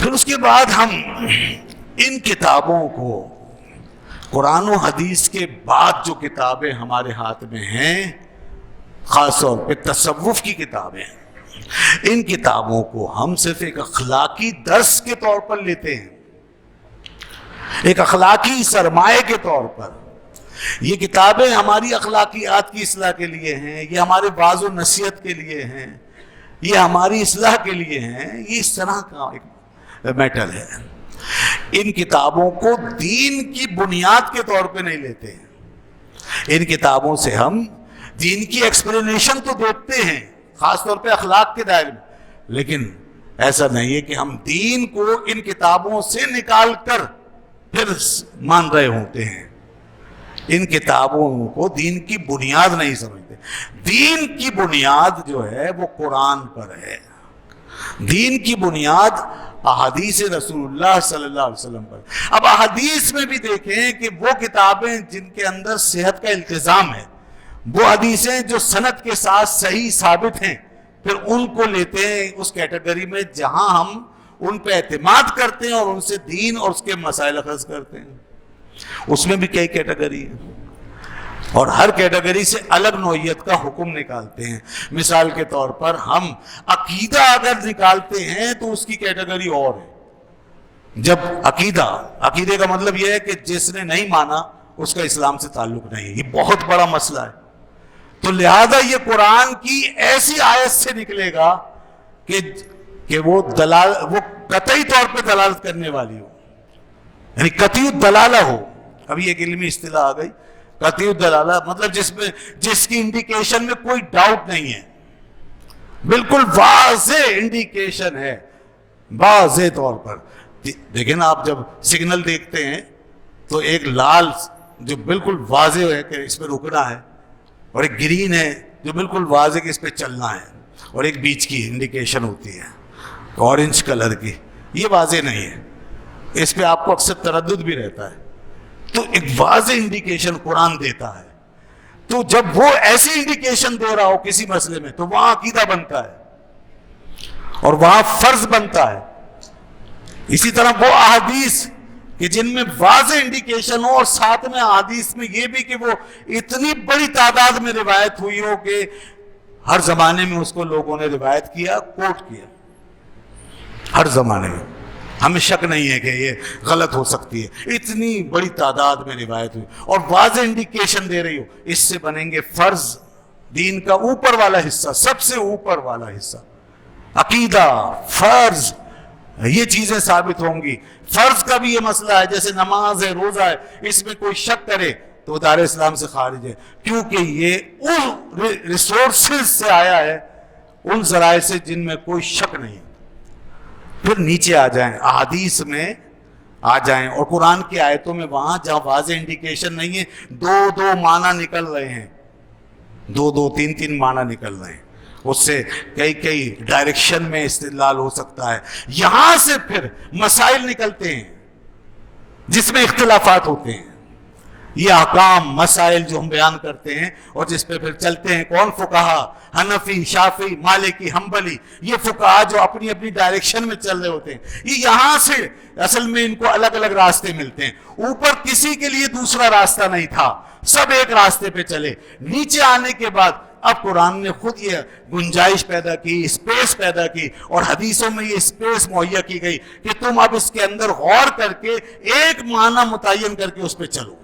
پھر اس کے بعد ہم ان کتابوں کو، قرآن و حدیث کے بعد جو کتابیں ہمارے ہاتھ میں ہیں، خاص طور پہ تصوف کی کتابیں، ان کتابوں کو ہم صرف ایک اخلاقی درس کے طور پر لیتے ہیں، ایک اخلاقی سرمایہ کے طور پر۔ یہ کتابیں ہماری اخلاقیات کی اصلاح کے لیے ہیں، یہ ہمارے واعظ و نصیحت کے لیے ہیں، یہ ہماری اصلاح کے لیے ہیں، یہ اس طرح کا ایک میٹر ہے۔ ان کتابوں کو دین کی بنیاد کے طور پہ نہیں لیتے ہیں۔ ان کتابوں سے ہم دین کی ایکسپلینیشن تو دیکھتے ہیں، خاص طور پہ اخلاق کے دائرے میں، لیکن ایسا نہیں ہے کہ ہم دین کو ان کتابوں سے نکال کر پھر مان رہے ہوتے ہیں۔ ان کتابوں کو دین کی بنیاد نہیں سمجھتے۔ دین کی بنیاد جو ہے وہ قرآن پر ہے، دین کی بنیاد احادیث رسول اللہ صلی اللہ علیہ وسلم پر۔ اب احادیث میں بھی دیکھیں کہ وہ کتابیں جن کے اندر صحت کا التزام ہے، وہ حدیثیں جو سند کے ساتھ صحیح ثابت ہیں، پھر ان کو لیتے ہیں اس کیٹیگری میں جہاں ہم ان پہ اعتماد کرتے ہیں اور ان سے دین اور اس کے مسائل اخذ کرتے ہیں۔ اس میں بھی کئی کیٹیگری ہیں اور ہر کیٹیگری سے الگ نوعیت کا حکم نکالتے ہیں۔ مثال کے طور پر ہم عقیدہ اگر نکالتے ہیں تو اس کی کیٹیگری اور ہے۔ جب عقیدے کا مطلب یہ ہے کہ جس نے نہیں مانا اس کا اسلام سے تعلق نہیں، یہ بہت بڑا مسئلہ ہے۔ تو لہذا یہ قرآن کی ایسی آیت سے نکلے گا کہ وہ قطعی طور پہ دلالت کرنے والی ہو، یعنی قطعی الدلالہ ہو۔ ابھی ایک علمی اصطلاح آ گئی، قطعی الدلالہ، مطلب جس کی انڈیکیشن میں کوئی ڈاؤٹ نہیں ہے، بالکل واضح انڈیکیشن ہے، واضح طور پر۔ دیکھیں نا، آپ جب سگنل دیکھتے ہیں تو ایک لال جو بالکل واضح ہے کہ اس پہ رکنا ہے، اور ایک گرین ہے جو بالکل واضح کہ اس پہ چلنا ہے، اور ایک بیچ کی انڈیکیشن ہوتی ہے اورنج کلر کی، یہ واضح نہیں ہے، اس پہ آپ کو اکثر تردد بھی رہتا ہے۔ تو ایک واضح انڈیکیشن قرآن دیتا ہے، تو جب وہ ایسی انڈیکیشن دے رہا ہو کسی مسئلے میں تو وہاں عقیدہ بنتا ہے اور وہاں فرض بنتا ہے۔ اسی طرح وہ احادیث کہ جن میں واضح انڈیکیشن ہو، اور ساتھ میں احادیث میں یہ بھی کہ وہ اتنی بڑی تعداد میں روایت ہوئی ہو کہ ہر زمانے میں اس کو لوگوں نے روایت کیا، کوٹ کیا، ہر زمانے میں، ہمیں شک نہیں ہے کہ یہ غلط ہو سکتی ہے، اتنی بڑی تعداد میں روایت ہوئی اور واضح انڈیکیشن دے رہی ہو، اس سے بنیں گے فرض، دین کا اوپر والا حصہ، سب سے اوپر والا حصہ، عقیدہ، فرض، یہ چیزیں ثابت ہوں گی۔ فرض کا بھی یہ مسئلہ ہے، جیسے نماز ہے، روزہ ہے، اس میں کوئی شک کرے تو دار اسلام سے خارج ہے، کیونکہ یہ ان ریسورسز سے آیا ہے، ان ذرائع سے جن میں کوئی شک نہیں۔ پھر نیچے آ جائیں، احادیث میں آ جائیں اور قرآن کی آیتوں میں وہاں جہاں واضح انڈیکیشن نہیں ہے، دو معنی نکل رہے ہیں، دو تین معنی نکل رہے ہیں، اس سے کئی ڈائریکشن میں استدلال ہو سکتا ہے۔ یہاں سے پھر مسائل نکلتے ہیں جس میں اختلافات ہوتے ہیں، یہ احکام مسائل جو ہم بیان کرتے ہیں اور جس پہ پھر چلتے ہیں کون؟ فقہا، حنفی، شافعی، مالکی، حنبلی، یہ فقہا جو اپنی اپنی ڈائریکشن میں چل رہے ہوتے ہیں، یہ یہاں سے اصل میں ان کو الگ الگ راستے ملتے ہیں۔ اوپر کسی کے لیے دوسرا راستہ نہیں تھا، سب ایک راستے پہ چلے۔ نیچے آنے کے بعد اب قرآن نے خود یہ گنجائش پیدا کی، اسپیس پیدا کی، اور حدیثوں میں یہ اسپیس مہیا کی گئی کہ تم اب اس کے اندر غور کر کے ایک معنی متعین کر کے اس پہ چلو۔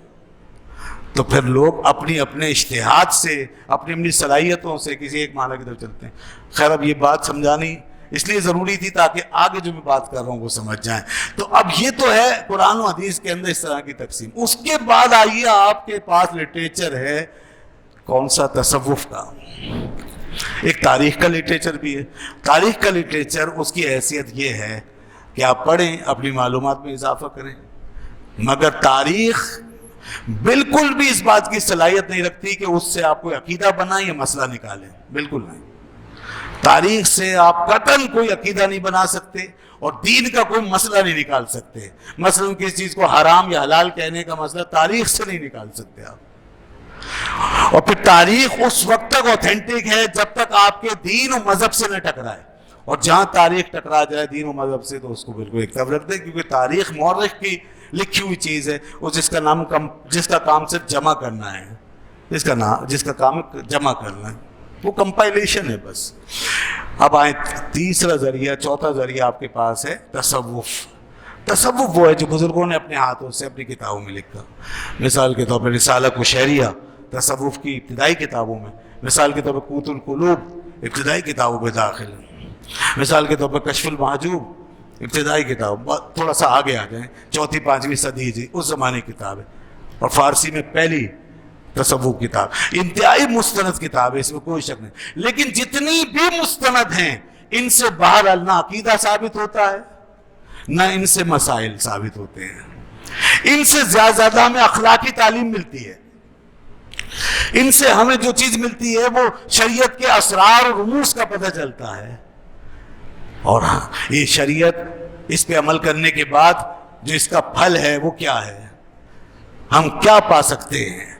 تو پھر لوگ اپنی اپنے اجتہاد سے، اپنی صلاحیتوں سے کسی ایک معنی کی طرف چلتے ہیں۔ خیر، اب یہ بات سمجھانی اس لیے ضروری تھی تاکہ آگے جو میں بات کر رہا ہوں وہ سمجھ جائیں۔ تو اب یہ تو ہے قرآن و حدیث کے اندر اس طرح کی تقسیم۔ اس کے بعد آئیے، آپ کے پاس لٹریچر ہے کون سا؟ تصوف کا۔ ایک تاریخ کا لٹریچر بھی ہے۔ تاریخ کا لٹریچر، اس کی حیثیت یہ ہے کہ آپ پڑھیں، اپنی معلومات میں اضافہ کریں، مگر تاریخ بالکل بھی اس بات کی صلاحیت نہیں رکھتی کہ اس سے آپ کوئی عقیدہ بنائیں یا مسئلہ نکالیں، بالکل نہیں۔ تاریخ سے آپ قطعاً کوئی عقیدہ نہیں بنا سکتے اور دین کا کوئی مسئلہ نہیں نکال سکتے۔ مثلا کسی چیز کو حرام یا حلال کہنے کا مسئلہ تاریخ سے نہیں نکال سکتے آپ۔ اور پھر تاریخ اس وقت تک اوتھینٹک ہے جب تک آپ کے دین و مذہب سے نہ ٹکرائے۔ اور جہاں تاریخ ٹکرا جائے دین و مذہب سے تو اس کو بالکل ایک طرف رکھ دیں، کیونکہ تاریخ مورخ کی لکھی ہوئی چیز ہے، اور جس کا کام صرف جمع کرنا ہے، جس کا کام جمع کرنا ہے، وہ کمپائلیشن ہے بس۔ اب آئیں تیسرا ذریعہ، چوتھا ذریعہ آپ کے پاس ہے تصوف۔ تصوف وہ ہے جو بزرگوں نے اپنے ہاتھوں سے اپنی کتابوں میں لکھا۔ مثال کے طور پر رسالہ کشیریہ تصوف کی ابتدائی کتابوں میں، مثال کے طور پر قوت القلوب ابتدائی کتابوں میں داخل ہے، مثال کے طور پر کشف المحجوب ابتدائی کتاب، تھوڑا سا آگے آ جائیں 4ویں 5ویں صدی جی اس زمانے کی کتاب ہے، اور فارسی میں پہلی تصوف کتاب، انتہائی مستند کتاب ہے، اس میں کوئی شک نہیں۔ لیکن جتنی بھی مستند ہیں ان سے باہر نہ عقیدہ ثابت ہوتا ہے، نہ ان سے مسائل ثابت ہوتے ہیں۔ ان سے زیادہ ہمیں اخلاقی تعلیم ملتی ہے، ان سے ہمیں جو چیز ملتی ہے وہ شریعت کے اسرار اور رموز کا پتہ چلتا ہے، اور ہاں یہ شریعت اس پہ عمل کرنے کے بعد جو اس کا پھل ہے وہ کیا ہے، ہم کیا پا سکتے ہیں،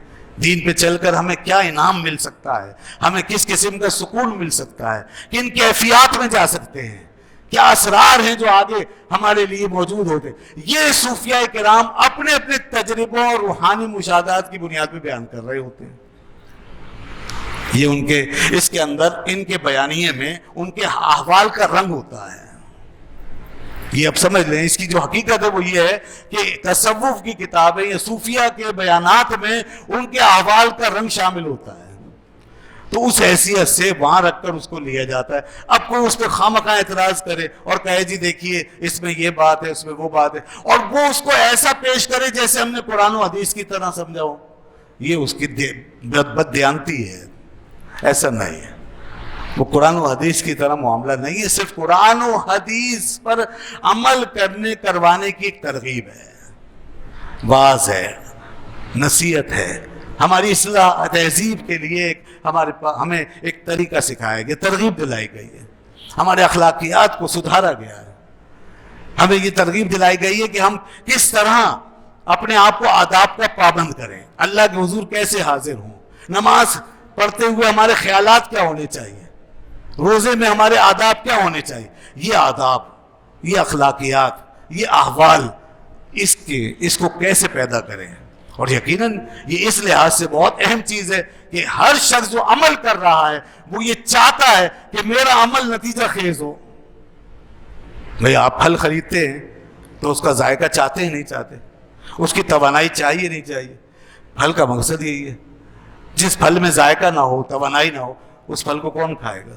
دین پہ چل کر ہمیں کیا انعام مل سکتا ہے، ہمیں کس قسم کا سکون مل سکتا ہے، کن کیفیات میں جا سکتے ہیں، کیا اسرار ہیں جو آگے ہمارے لیے موجود ہوتے۔ یہ صوفیاء کرام اپنے اپنے تجربوں اور روحانی مشاہدات کی بنیاد پہ بیان کر رہے ہوتے ہیں۔ یہ ان کے اس کے اندر ان کے بیانیے میں ان کے احوال کا رنگ ہوتا ہے۔ یہ اب سمجھ لیں، اس کی جو حقیقت ہے وہ یہ ہے کہ تصوف کی کتابیں یا صوفیہ کے بیانات میں ان کے احوال کا رنگ شامل ہوتا ہے، تو اس حیثیت سے وہاں رکھ کر اس کو لیا جاتا ہے۔ اب کوئی اس پہ خواہ اعتراض کرے اور کہے جی دیکھیے اس میں یہ بات ہے، اس میں وہ بات ہے، اور وہ اس کو ایسا پیش کرے جیسے ہم نے قرآن و حدیث کی طرح سمجھا ہو، یہ اس کی بد دیانتی ہے۔ ایسا نہیں ہے، وہ قرآن و حدیث کی طرح معاملہ نہیں ہے، صرف قرآن و حدیث پر عمل کروانے کی ایک ترغیب ہے، واعظ ہے، نصیحت ہے، ہماری اصلاح تہذیب کے لیے ہمیں ایک طریقہ سکھایا گیا، ترغیب دلائی گئی ہے، ہمارے اخلاقیات کو سدھارا گیا ہے، ہمیں یہ ترغیب دلائی گئی ہے کہ ہم کس طرح اپنے آپ کو آداب کا پابند کریں، اللہ کے حضور کیسے حاضر ہوں، نماز پڑھتے ہوئے ہمارے خیالات کیا ہونے چاہیے، روزے میں ہمارے آداب کیا ہونے چاہیے، یہ آداب، یہ اخلاقیات، یہ احوال، اس کو کیسے پیدا کریں۔ اور یقیناً یہ اس لحاظ سے بہت اہم چیز ہے کہ ہر شخص جو عمل کر رہا ہے وہ یہ چاہتا ہے کہ میرا عمل نتیجہ خیز ہو۔ بھئی آپ پھل خریدتے ہیں تو اس کا ذائقہ چاہتے ہیں نہیں چاہتے، اس کی توانائی چاہیے نہیں چاہیے، پھل کا مقصد یہی ہے۔ جس پھل میں ذائقہ نہ ہو، توانائی نہ ہو، اس پھل کو کون کھائے گا؟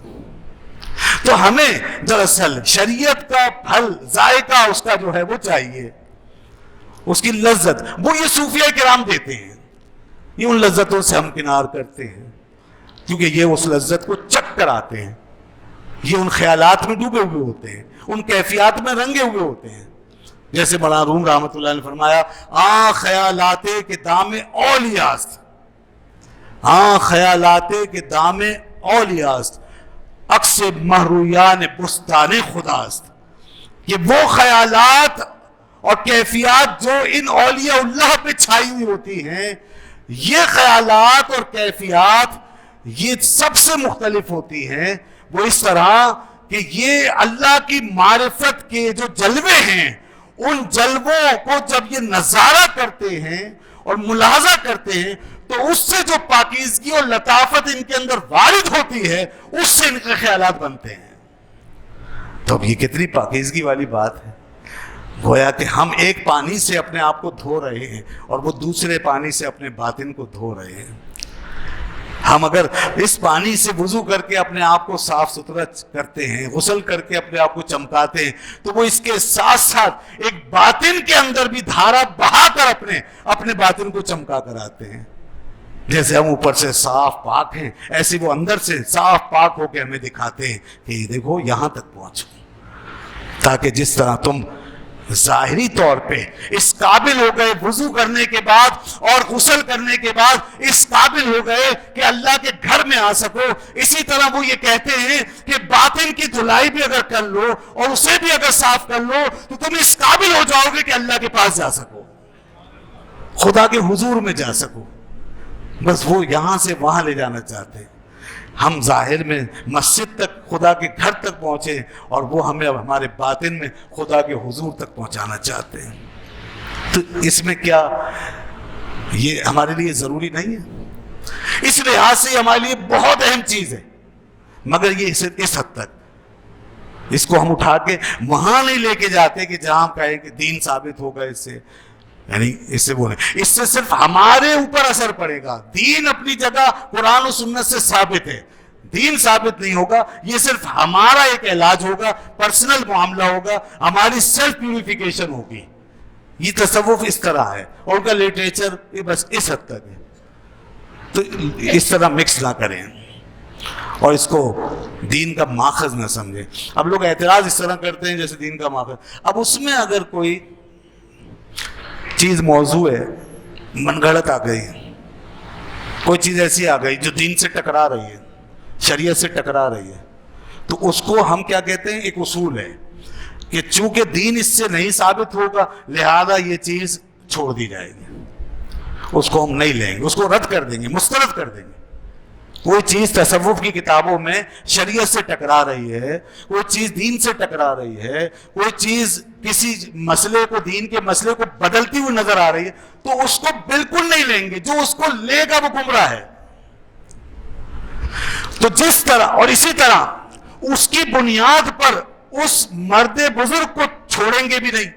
تو ہمیں دراصل شریعت کا پھل، ذائقہ اس کا جو ہے وہ چاہیے، اس کی لذت، وہ یہ صوفیاء کرام دیتے ہیں۔ یہ ان لذتوں سے ہم کنار کرتے ہیں کیونکہ یہ اس لذت کو چک کر آتے ہیں، یہ ان خیالات میں ڈوبے ہوئے ہوتے ہیں، ان کیفیات میں رنگے ہوئے ہوتے ہیں۔ جیسے مولانا روم رحمۃ اللہ نے فرمایا، خیالاتے کے دام اولیاست، خیالاتے کے دام اولیاست، عکس مہرویان بستان خداست۔ کہ وہ خیالات اور کیفیات جو ان اولیاء اللہ پہ چھائی ہوئی ہوتی ہیں، یہ خیالات اور کیفیات یہ سب سے مختلف ہوتی ہیں۔ وہ اس طرح کہ یہ اللہ کی معرفت کے جو جلوے ہیں، ان جلووں کو جب یہ نظارہ کرتے ہیں اور ملاحظہ کرتے ہیں تو اس سے جو پاکیزگی اور لطافت ان کے اندر وارد ہوتی ہے، اس سے ان کے خیالات بنتے ہیں۔ تو اب یہ کتنی پاکیزگی والی بات ہے، گویا کہ ہم ایک پانی سے اپنے آپ کو دھو رہے ہیں اور وہ دوسرے پانی سے اپنے باطن کو دھو رہے ہیں۔ ہم اگر اس پانی سے وضو کر کے اپنے آپ کو صاف ستھرا کرتے ہیں، غسل کر کے اپنے آپ کو چمکاتے ہیں، تو وہ اس کے ساتھ ساتھ ایک باطن کے اندر بھی دھارا بہا کر اپنے باطن کو چمکا کر آتے ہیں۔ جیسے ہم اوپر سے صاف پاک ہیں، ایسے وہ اندر سے صاف پاک ہو کے ہمیں دکھاتے ہیں کہ یہ دیکھو یہاں تک پہنچو، تاکہ جس طرح تم ظاہری طور پہ اس قابل ہو گئے وضو کرنے کے بعد اور غسل کرنے کے بعد اس قابل ہو گئے کہ اللہ کے گھر میں آ سکو، اسی طرح وہ یہ کہتے ہیں کہ باطن کی دھلائی بھی اگر کر لو اور اسے بھی اگر صاف کر لو تو تم اس قابل ہو جاؤ گے کہ اللہ کے پاس جا سکو، خدا کے حضور میں جا سکو۔ بس وہ یہاں سے وہاں لے جانا چاہتے ہیں۔ ہم ظاہر میں مسجد تک، خدا کے گھر تک پہنچے، اور وہ ہمیں اب ہمارے باطن میں خدا کے حضور تک پہنچانا چاہتے ہیں. تو اس میں کیا یہ ہمارے لیے ضروری نہیں ہے؟ اس لحاظ سے ہمارے لیے بہت اہم چیز ہے، مگر یہ صرف اس حد تک. اس کو ہم اٹھا کے وہاں نہیں لے کے جاتے کہ جہاں ہم کہیں کہ دین ثابت ہوگا اس سے، یعنی اس سے وہ نہیں، اس سے صرف ہمارے اوپر اثر پڑے گا. دین اپنی جگہ قرآن و سنت سے ثابت ہے، دین ثابت نہیں ہوگا. یہ صرف ہمارا ایک علاج ہوگا، پرسنل معاملہ ہوگا، ہماری سیلف پیوریفیکیشن ہوگی. یہ تصوف اس طرح ہے، اور ان کا لٹریچر یہ بس اس حد تک ہے. تو اس طرح مکس نہ کریں اور اس کو دین کا ماخذ نہ سمجھیں. اب لوگ اعتراض اس طرح کرتے ہیں جیسے دین کا ماخذ. اب اس میں اگر کوئی چیز موضوع ہے، من گھڑت آ گئی، کوئی چیز ایسی آ گئی جو دین سے ٹکرا رہی ہے، شریعت سے ٹکرا رہی ہے، تو اس کو ہم کیا کہتے ہیں؟ ایک اصول ہے کہ چونکہ دین اس سے نہیں ثابت ہوگا لہذا یہ چیز چھوڑ دی جائے گی، اس کو ہم نہیں لیں گے، اس کو رد کر دیں گے، مسترد کر دیں گے. کوئی چیز تصوف کی کتابوں میں شریعت سے ٹکرا رہی ہے، کوئی چیز دین سے ٹکرا رہی ہے، کوئی چیز کسی مسئلے کو، دین کے مسئلے کو بدلتی ہوئی نظر آ رہی ہے، تو اس کو بالکل نہیں لیں گے. جو اس کو لے گا وہ گمراہ ہے. تو جس طرح اور اسی طرح اس کی بنیاد پر اس مرد بزرگ کو چھوڑیں گے بھی نہیں،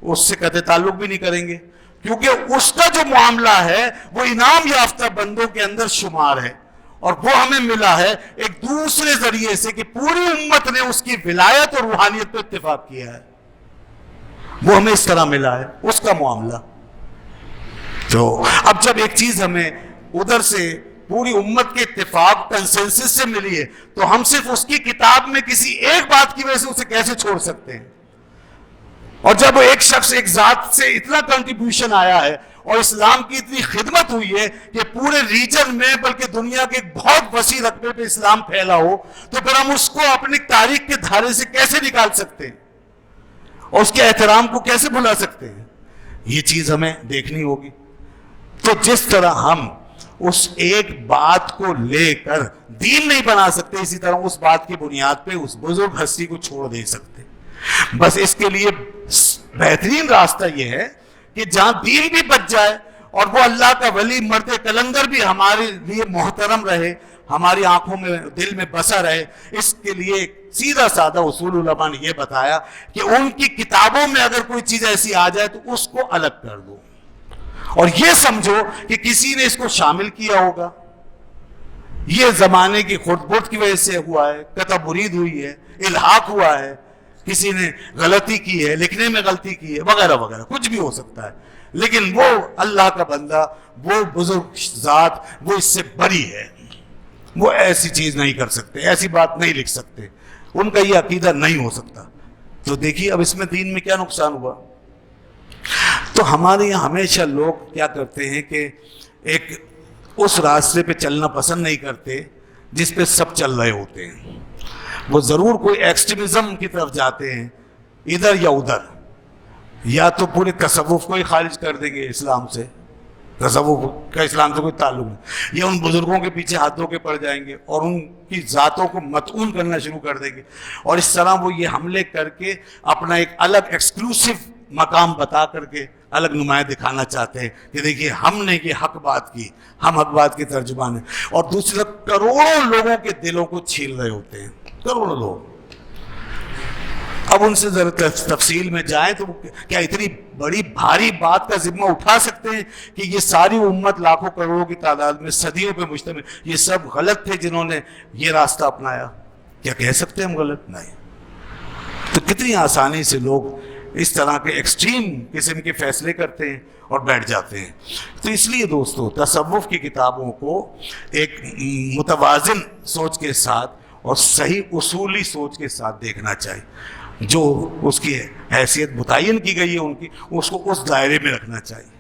اس سے قطع تعلق بھی نہیں کریں گے، کیونکہ اس کا جو معاملہ ہے وہ انعام یافتہ بندوں کے اندر شمار ہے، اور وہ ہمیں ملا ہے ایک دوسرے ذریعے سے کہ پوری امت نے اس کی ولایت اور روحانیت پہ اتفاق کیا ہے. وہ ہمیں اس طرح ملا ہے اس کا معاملہ. تو اب جب ایک چیز ہمیں ادھر سے پوری امت کے اتفاق کنسنسس سے ملی ہے، تو ہم صرف اس کی کتاب میں کسی ایک بات کی وجہ سے اسے کیسے چھوڑ سکتے ہیں؟ اور جب ایک شخص، ایک ذات سے اتنا کنٹریبیوشن آیا ہے اور اسلام کی اتنی خدمت ہوئی ہے کہ پورے ریجن میں بلکہ دنیا کے ایک بہت وسیع رقبے پہ اسلام پھیلا ہو، تو پھر ہم اس کو اپنی تاریخ کے دھارے سے کیسے نکال سکتے ہیں اور اس کے احترام کو کیسے بھلا سکتے ہیں؟ یہ چیز ہمیں دیکھنی ہوگی. تو جس طرح ہم اس ایک بات کو لے کر دین نہیں بنا سکتے، اسی طرح اس بات کی بنیاد پہ اس بزرگ ہستی کو چھوڑ دے سکتے. بس اس کے لیے بہترین راستہ یہ ہے کہ جہاں دین بھی بچ جائے اور وہ اللہ کا ولی مرد کلندر بھی ہمارے لیے محترم رہے، ہماری آنکھوں میں، دل میں بسا رہے. اس کے لیے سیدھا سادہ اصول علماء نے یہ بتایا کہ ان کی کتابوں میں اگر کوئی چیز ایسی آ جائے تو اس کو الگ کر دو، اور یہ سمجھو کہ کسی نے اس کو شامل کیا ہوگا، یہ زمانے کی خرد برد کی وجہ سے ہوا ہے، قطع برید ہوئی ہے، الحاق ہوا ہے، کسی نے غلطی کی ہے، لکھنے میں غلطی کی ہے، وغیرہ وغیرہ، کچھ بھی ہو سکتا ہے. لیکن وہ اللہ کا بندہ، وہ بزرگ ذات، وہ اس سے بری ہے، وہ ایسی چیز نہیں کر سکتے، ایسی بات نہیں لکھ سکتے، ان کا یہ عقیدہ نہیں ہو سکتا. تو دیکھیے اب اس میں دین میں کیا نقصان ہوا. تو ہمارے یہاں ہمیشہ لوگ کیا کرتے ہیں کہ ایک اس راستے پہ چلنا پسند نہیں کرتے جس پہ سب چل رہے ہوتے ہیں. وہ ضرور کوئی ایکسٹریمزم کی طرف جاتے ہیں، ادھر یا ادھر، یا تو پورے تصوف کو ہی خارج کر دیں گے اسلام سے، تصوف کا اسلام سے کوئی تعلق نہیں، یا ان بزرگوں کے پیچھے ہاتھ دھو کے پڑ جائیں گے اور ان کی ذاتوں کو مطعون کرنا شروع کر دیں گے، اور اس طرح وہ یہ حملے کر کے اپنا ایک الگ ایکسکلوسیو مقام بتا کر کے الگ نمایاں دکھانا چاہتے ہیں کہ دیکھیے ہم نے یہ حق بات کی، ہم حق بات کے ترجمان ہیں. اور دوسری طرف کروڑوں لوگوں کے دلوں کو چھیل رہے ہوتے ہیں، کروڑوں لوگ. اب ان سے ذرا تفصیل میں جائیں تو کیا اتنی بڑی بھاری بات کا ذمہ اٹھا سکتے ہیں کہ یہ ساری امت لاکھوں کروڑوں کی تعداد میں صدیوں پہ مشتمل، یہ سب غلط تھے جنہوں نے یہ راستہ اپنایا؟ کیا کہہ سکتے ہیں ہم غلط؟ نہیں. تو کتنی آسانی سے لوگ اس طرح کے ایکسٹریم قسم کے فیصلے کرتے ہیں اور بیٹھ جاتے ہیں. تو اس لیے دوستو تصوف کی کتابوں کو ایک متوازن سوچ کے ساتھ اور صحیح اصولی سوچ کے ساتھ دیکھنا چاہیے. جو اس کی حیثیت متعین کی گئی ہے ان کی، اس کو اس دائرے میں رکھنا چاہیے.